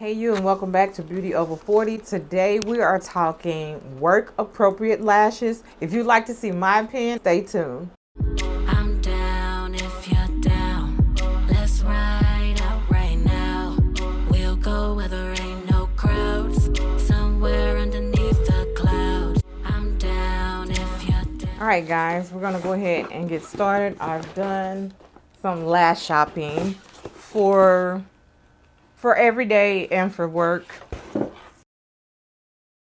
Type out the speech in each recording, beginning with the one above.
Hey you, and welcome back to Beauty Over 40. Today we are talking work appropriate lashes. If you'd like to see my opinion, stay tuned. I'm down if you're down. Let's ride out right now. We'll go where there ain't no crowds. Somewhere underneath the clouds. I'm down if you're down. Alright guys, we're gonna go ahead and get started. I've done some lash shopping for every day and for work,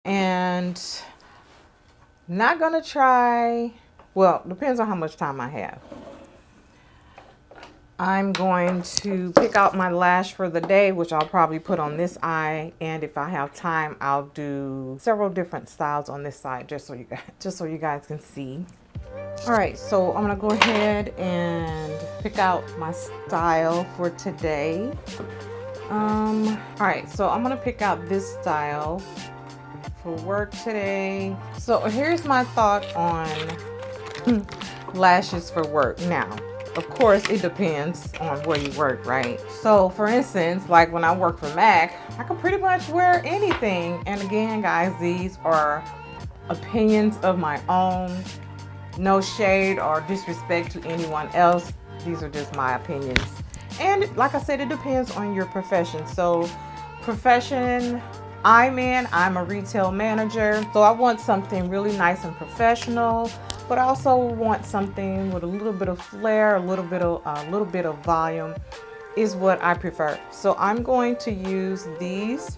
and not gonna try, well, depends on how much time I have. I'm going to pick out my lash for the day, which I'll probably put on this eye, and if I have time I'll do several different styles on this side just so you guys can see. All right, so I'm gonna go ahead and pick out my style for today. All right, so I'm gonna pick out this style for work today. So here's my thought on lashes for work. Now, of course, it depends on where you work, right? So for instance, like when I work for Mac, I can pretty much wear anything. And again, guys, these are opinions of my own. No shade or disrespect to anyone else. These are just my opinions. And like I said, it depends on your profession. So profession I'm in, I'm a retail manager. So I want something really nice and professional, but I also want something with a little bit of flair, a little bit of volume is what I prefer. So I'm going to use these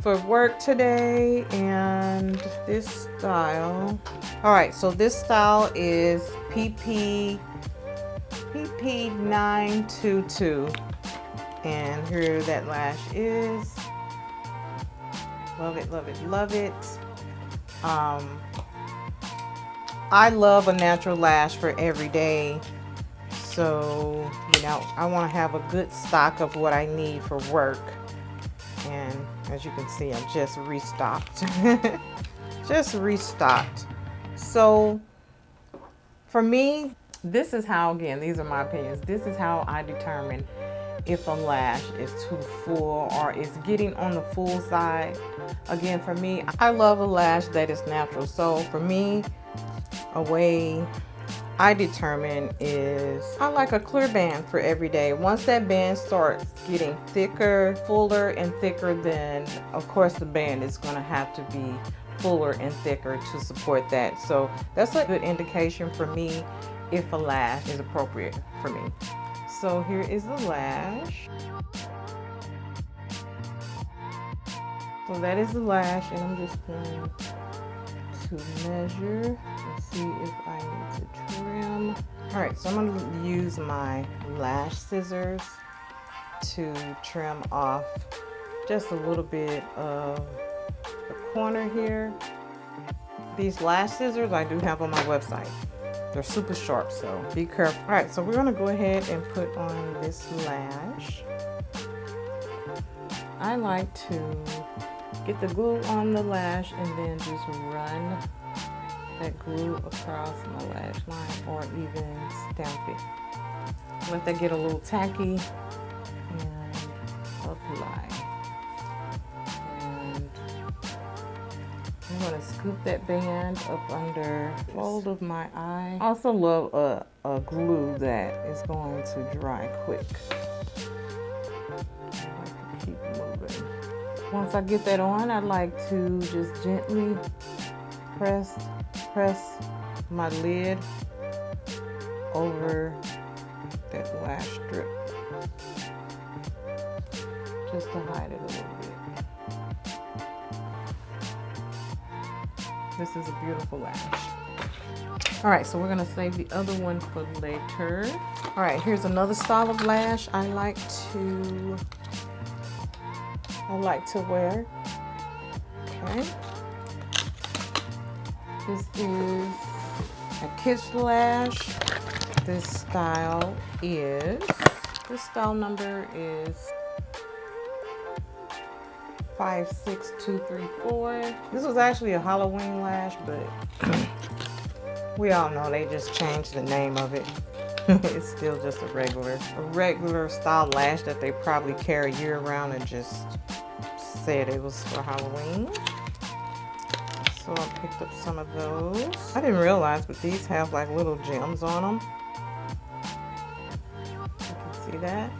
for work today, and this style. All right, so this style is PP922, and here that lash is. Love it, love it, love it. I love a natural lash for every day, so you know I want to have a good stock of what I need for work. And as you can see, I'm just restocked. Just restocked. So for me, this is how, again, these are my opinions. This is how I determine if a lash is too full or is getting on the full side. Again, for me, I love a lash that is natural. So for me, a way I determine is I like a clear band for every day. Once that band starts getting thicker, fuller and thicker, then of course the band is going to have to be fuller and thicker to support that. So that's a good indication for me if a lash is appropriate for me. So here is the lash. So that is the lash, and I'm just going to measure and see if I need to trim. All right, so I'm going to use my lash scissors to trim off just a little bit of the corner here. These lash scissors I do have on my website. They're super sharp, so be careful. All right, so we're going to go ahead and put on this lash. I like to get the glue on the lash and then just run that glue across my lash line, or even stamp it. Let that get a little tacky and apply. And I'm going to scoop that band up under the fold of my eye. I also love a glue that is going to dry quick. I like to keep moving. Once I get that on, I like to just gently press my lid over that lash strip, just to hide it a little bit. This is a beautiful lash. All right, so we're gonna save the other one for later. All right, here's another style of lash I like to wear. Okay. This is a kiss lash. This style number is 56234. This was actually a Halloween lash, but we all know they just changed the name of it. It's still just a regular style lash that they probably carry year round and just said it was for Halloween. So I picked up some of those. I didn't realize, but these have like little gems on them. You can see that.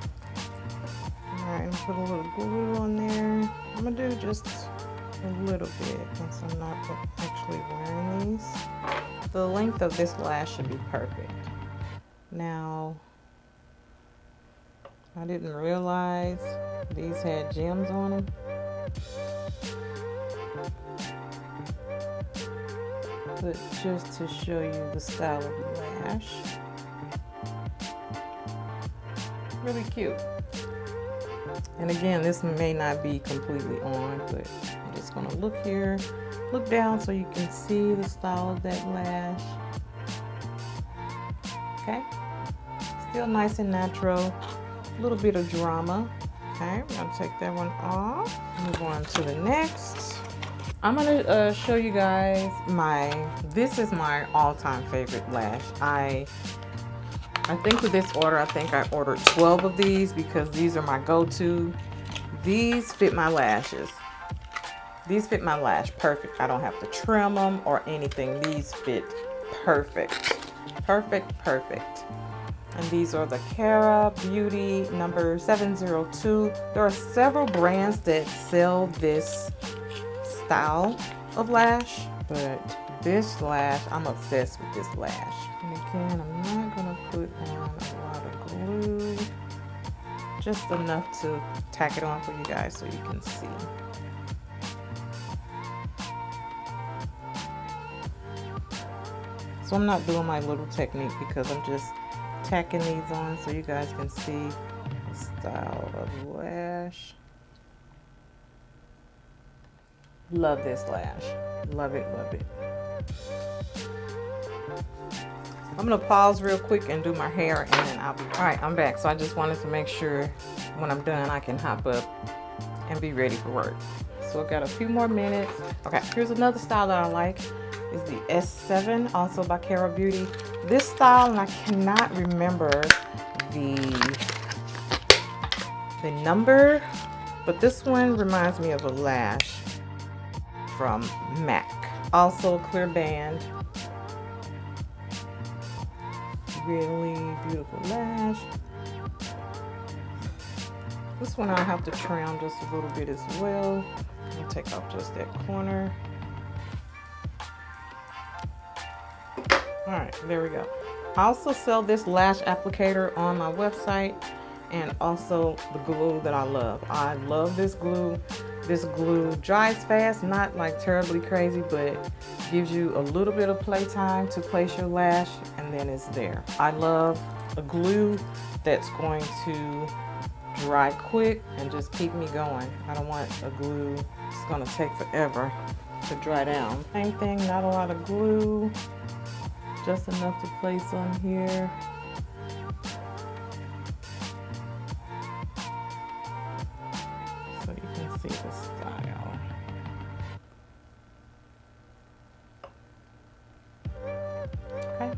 Alright, put a little glue on there. I'm gonna do just a little bit since I'm not actually wearing these. The length of this lash should be perfect. Now, I didn't realize these had gems on them. But just to show you the style of the lash. Really cute. And again, this may not be completely on, but I'm just gonna look here, look down so you can see the style of that lash. Okay, still nice and natural, a little bit of drama. Okay, we're gonna take that one off. Move on to the next. I'm gonna show you guys this is my all-time favorite lash. I think with this order, I think I ordered 12 of these because these are my go-to. These fit my lashes. These fit my lash perfect. I don't have to trim them or anything. These fit perfect. Perfect, perfect. And these are the Cara Beauty number 702. There are several brands that sell this style of lash, but this lash, I'm obsessed with this lash. And again, I'm not gonna put on a lot of glue, just enough to tack it on for you guys so you can see. So I'm not doing my little technique because I'm just tacking these on so you guys can see the style of lash. Love this lash. Love it, love it. I'm gonna pause real quick and do my hair and then I'll be all right. I'm back. So I just wanted to make sure when I'm done I can hop up and be ready for work. So I've got a few more minutes. Okay, here's another style that I like. Is the S7, also by Cara Beauty. This style, and I cannot remember the number, but this one reminds me of a lash from MAC. Also clear band. Really beautiful lash. This one I'll have to trim just a little bit as well. I'll take off just that corner. All right, there we go. I also sell this lash applicator on my website and also the glue that I love. I love this glue. This glue dries fast, not like terribly crazy, but gives you a little bit of playtime to place your lash and then it's there. I love a glue that's going to dry quick and just keep me going. I don't want a glue that's gonna take forever to dry down. Same thing, not a lot of glue. Just enough to place on here. So you can see the style. Okay.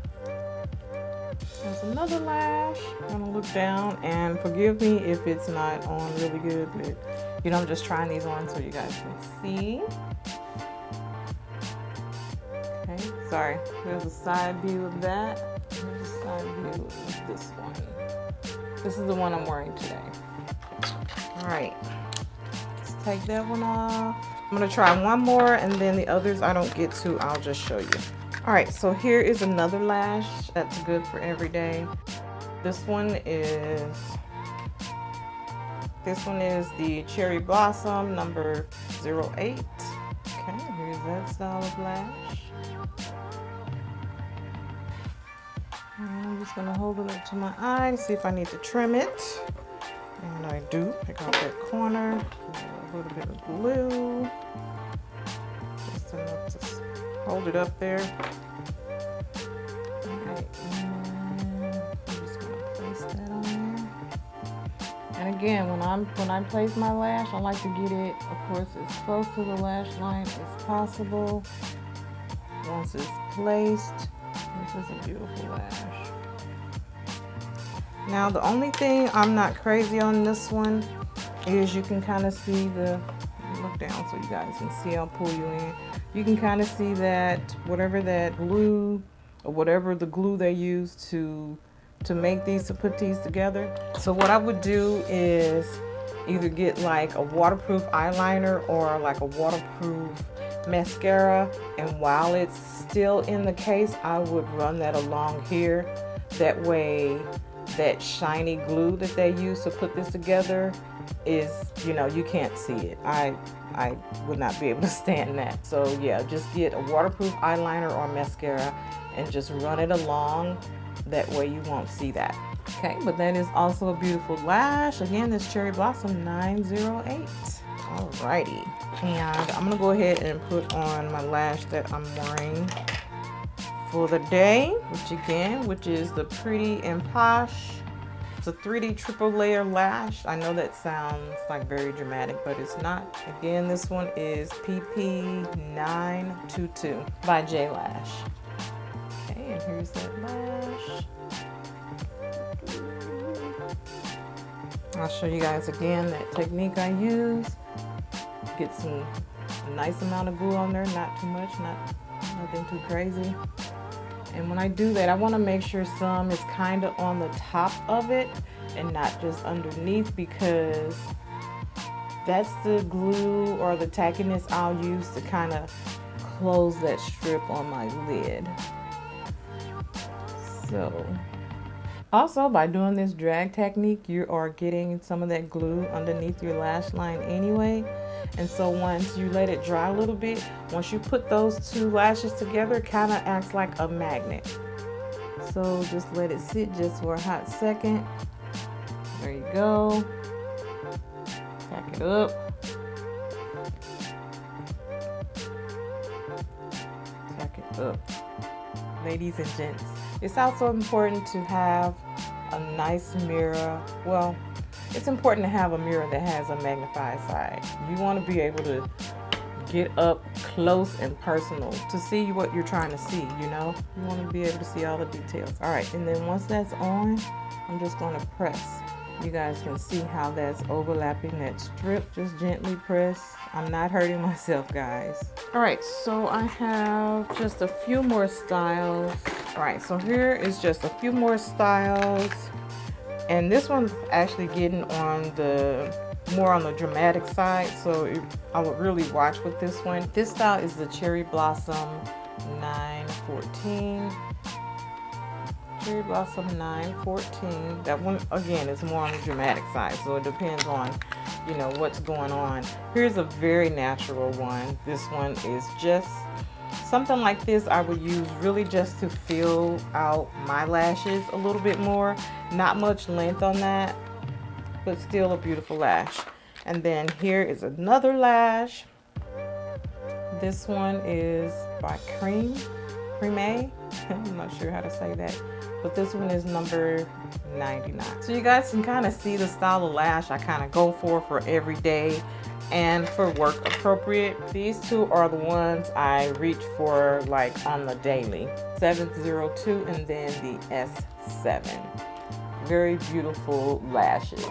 There's another lash. I'm gonna look down and forgive me if it's not on really good, but you know, I'm just trying these on so you guys can see. Sorry, there's a side view of that. There's a side view of this one. This is the one I'm wearing today. All right, let's take that one off. I'm gonna try one more and then the others I don't get to, I'll just show you. All right, so here is another lash that's good for every day. This one is the Cherry Blossom number 08. Okay, here's that style of lash. I'm just gonna hold it up to my eye to see if I need to trim it. And I do. Pick out that corner, a little bit of glue. Just enough to hold it up there. Alright, and I'm just gonna place that on there. And again, when I place my lash, I like to get it, of course, as close to the lash line as possible. Once it's placed, this is a beautiful lash. Now the only thing I'm not crazy on this one is you can kind of see the, look down so you guys can see, I'll pull you in. You can kind of see that whatever that glue or whatever the glue they use to make these, to put these together. So what I would do is either get like a waterproof eyeliner or like a waterproof mascara, and while it's still in the case I would run that along here. That way that shiny glue that they use to put this together is, you know, you can't see it. I would not be able to stand that. So yeah, just get a waterproof eyeliner or mascara and just run it along. That way you won't see that. Okay, but that is also a beautiful lash. Again, this Cherry Blossom 908. Alrighty, and I'm gonna go ahead and put on my lash that I'm wearing for the day, which is the Pretty and Posh. It's a 3D triple layer lash. I know that sounds like very dramatic, but it's not. Again, this one is PP922 by J Lash. Okay, and here's that lash. I'll show you guys again that technique I use. Get some nice amount of glue on there, not too much, nothing too crazy. And when I do that, I want to make sure some is kind of on the top of it and not just underneath, because that's the glue or the tackiness I'll use to kind of close that strip on my lid. So also, by doing this drag technique, you are getting some of that glue underneath your lash line anyway. And so once you let it dry a little bit, once you put those two lashes together, it kind of acts like a magnet. So just let it sit just for a hot second. There you go. Pack it up. Pack it up. Ladies and gents, it's also important to have a nice mirror. Well, it's important to have a mirror that has a magnified side. You want to be able to get up close and personal to see what you're trying to see, you know? You want to be able to see all the details. All right, and then once that's on, I'm just going to press. You guys can see how that's overlapping that strip. Just gently press. I'm not hurting myself, guys. All right, so I have just a few more styles. All right, so here is just a few more styles. And this one's actually getting on the more on the dramatic side, so I would really watch with this one. This style is the Cherry Blossom 914. Cherry Blossom 914. That one again is more on the dramatic side, so it depends on, you know, what's going on. Here's a very natural one. This one is just something like this I would use really just to fill out my lashes a little bit more. Not much length on that, but still a beautiful lash. And then here is another lash. This one is by Creme. I'm not sure how to say that, but this one is number 99. So you guys can kind of see the style of lash I kind of go for every day and for work appropriate. These two are the ones I reach for like on the daily. 702 and then the S7. Very beautiful lashes.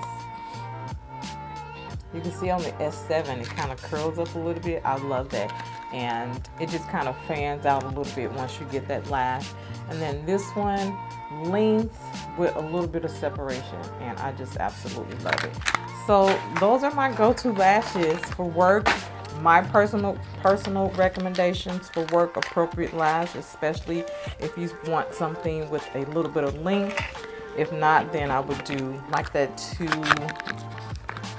You can see on the S7 it kind of curls up a little bit. I love that, and it just kind of fans out a little bit once you get that lash. And then this one, length with a little bit of separation, and I just absolutely love it. So those are my go-to lashes for work. My personal recommendations for work appropriate lash, especially if you want something with a little bit of length. If not, then I would do like the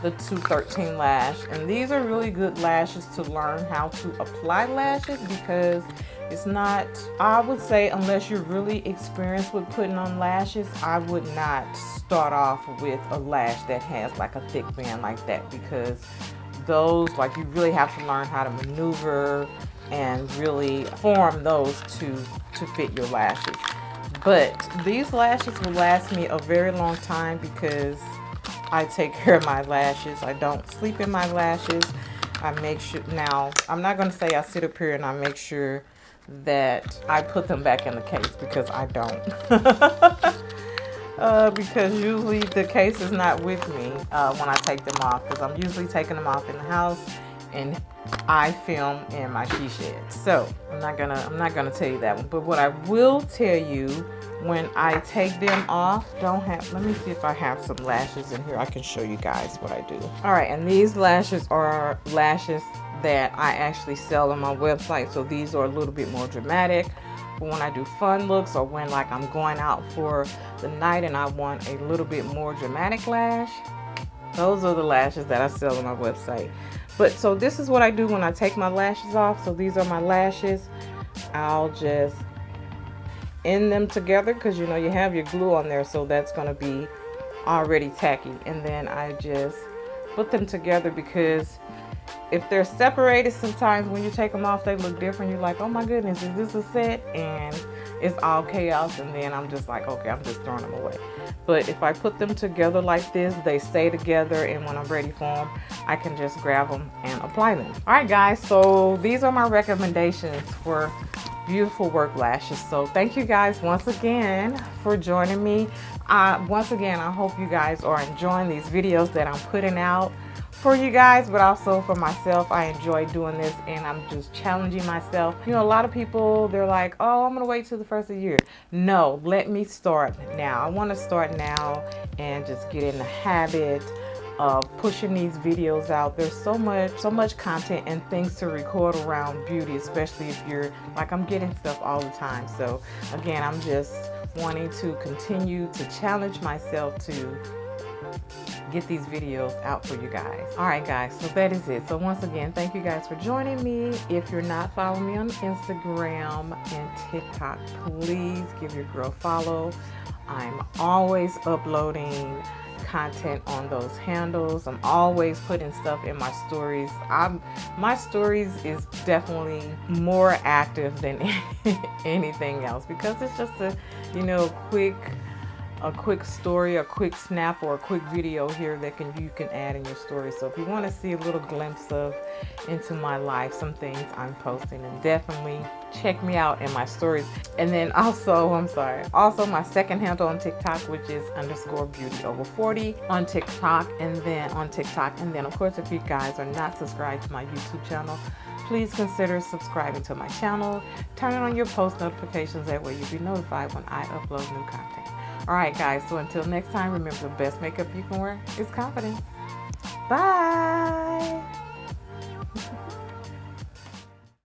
213 lash. And these are really good lashes to learn how to apply lashes, because it's not, I would say, unless you're really experienced with putting on lashes, I would not start off with a lash that has like a thick band like that, because those, like, you really have to learn how to maneuver and really form those to fit your lashes. But these lashes will last me a very long time because I take care of my lashes. I don't sleep in my lashes. I make sure, now I'm not going to say I sit up here and I make sure that I put them back in the case, because I don't. because usually the case is not with me when I take them off, because I'm usually taking them off in the house and I film in my she shed. So I'm not gonna tell you that one. But what I will tell you, when I take them off, let me see if I have some lashes in here. I can show you guys what I do. All right, and these lashes are lashes that I actually sell on my website. So these are a little bit more dramatic. But when I do fun looks, or when like I'm going out for the night and I want a little bit more dramatic lash, those are the lashes that I sell on my website. But so this is what I do when I take my lashes off. So these are my lashes. I'll just end them together, because you know you have your glue on there, so that's going to be already tacky. And then I just put them together, because if they're separated, sometimes when you take them off they look different. You're like, oh my goodness, is this a set? And it's all chaos, and then I'm just like, okay, I'm just throwing them away. But if I put them together like this, they stay together, and when I'm ready for them, I can just grab them and apply them. All right guys, so these are my recommendations for beautiful work lashes. So thank you guys once again for joining me. Once again, I hope you guys are enjoying these videos that I'm putting out for you guys, but also for myself. I enjoy doing this, and I'm just challenging myself. You know, a lot of people, they're like, oh, I'm gonna wait till the first of the year. No, let me start now. I want to start now and just get in the habit of pushing these videos out. There's so much content and things to record around beauty, especially if you're like, I'm getting stuff all the time. So again, I'm just wanting to continue to challenge myself to get these videos out for you guys. All right guys, so that is it. So once again, thank you guys for joining me. If you're not following me on Instagram and TikTok, please give your girl a follow. I'm always uploading content on those handles. I'm always putting stuff in my stories. My stories is definitely more active than anything else, because it's just a, you know, a quick story, a quick snap, or a quick video here that you can add in your story. So if you want to see a little glimpse of into my life, some things I'm posting, and definitely check me out in my stories. And then also, also my second handle on TikTok, which is _beauty over40 on TikTok, and then of course, if you guys are not subscribed to my YouTube channel, please consider subscribing to my channel. Turn on your post notifications, that way you'll be notified when I upload new content. All right guys, so until next time, remember, the best makeup you can wear is confidence. Bye.